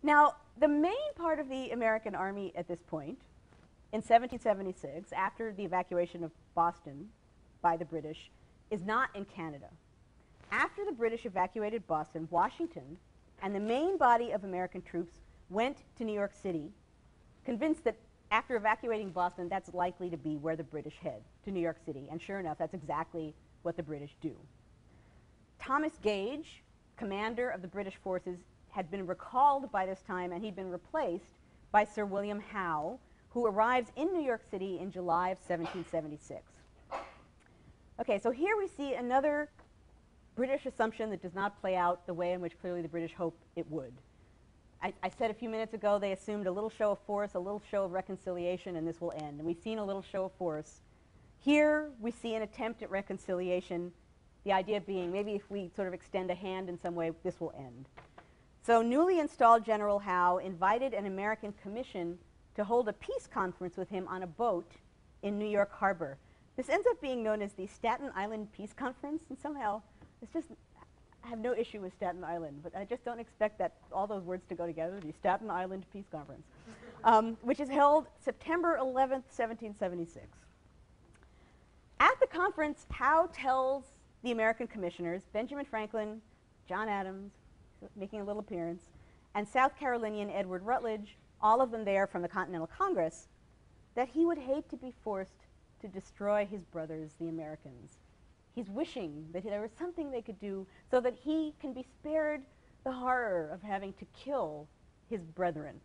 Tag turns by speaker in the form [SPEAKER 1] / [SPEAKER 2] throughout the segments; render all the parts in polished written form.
[SPEAKER 1] Now, the main part of the American army at this point, in 1776, after the evacuation of Boston by the British, is not in Canada. After the British evacuated Boston, Washington and the main body of American troops went to New York City, convinced that after evacuating Boston, that's likely to be where the British head, to New York City. And sure enough, that's exactly what the British do. Thomas Gage, commander of the British forces, had been recalled by this time, and he'd been replaced by Sir William Howe, who arrives in New York City in July of 1776. Okay, so here we see another British assumption that does not play out the way in which clearly the British hope it would. I said a few minutes ago they assumed a little show of force, a little show of reconciliation, and this will end. And we've seen a little show of force. Here we see an attempt at reconciliation, the idea being maybe if we sort of extend a hand in some way, this will end. So newly installed General Howe invited an American commission to hold a peace conference with him on a boat in New York Harbor. This ends up being known as the Staten Island Peace Conference, and somehow it's just, I have no issue with Staten Island, but I just don't expect that all those words to go together, the Staten Island Peace Conference, which is held September 11th, 1776. At the conference, Howe tells the American commissioners, Benjamin Franklin, John Adams, making a little appearance, and South Carolinian Edward Rutledge, all of them there from the Continental Congress, that he would hate to be forced to destroy his brothers, the Americans. He's wishing that there was something they could do so that he can be spared the horror of having to kill his brethren.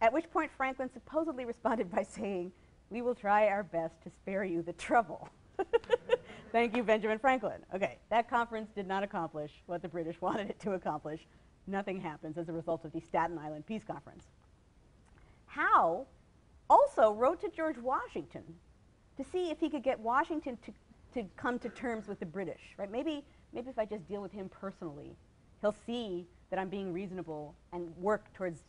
[SPEAKER 1] At which point Franklin supposedly responded by saying, "We will try our best to spare you the trouble." Thank you, Benjamin Franklin. Okay, that conference did not accomplish what the British wanted it to accomplish. Nothing happens as a result of the Staten Island Peace Conference. Howe also wrote to George Washington to see if he could get Washington to come to terms with the British, right? Maybe if I just deal with him personally, he'll see that I'm being reasonable and work towards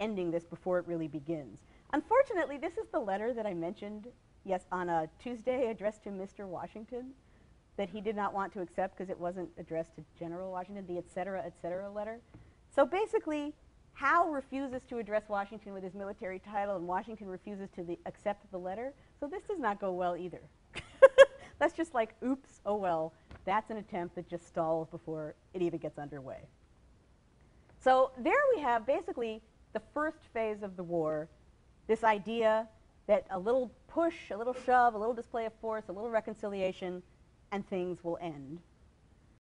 [SPEAKER 1] ending this before it really begins. Unfortunately, this is the letter that I mentioned, yes, on a Tuesday addressed to Mr. Washington that he did not want to accept because it wasn't addressed to General Washington, the et cetera letter. So basically, Howe refuses to address Washington with his military title, and Washington refuses to accept the letter. So this does not go well either. That's just like, oops, oh well, that's an attempt that just stalls before it even gets underway. So there we have basically the first phase of the war, this idea that a little push, a little shove, a little display of force, a little reconciliation, and things will end.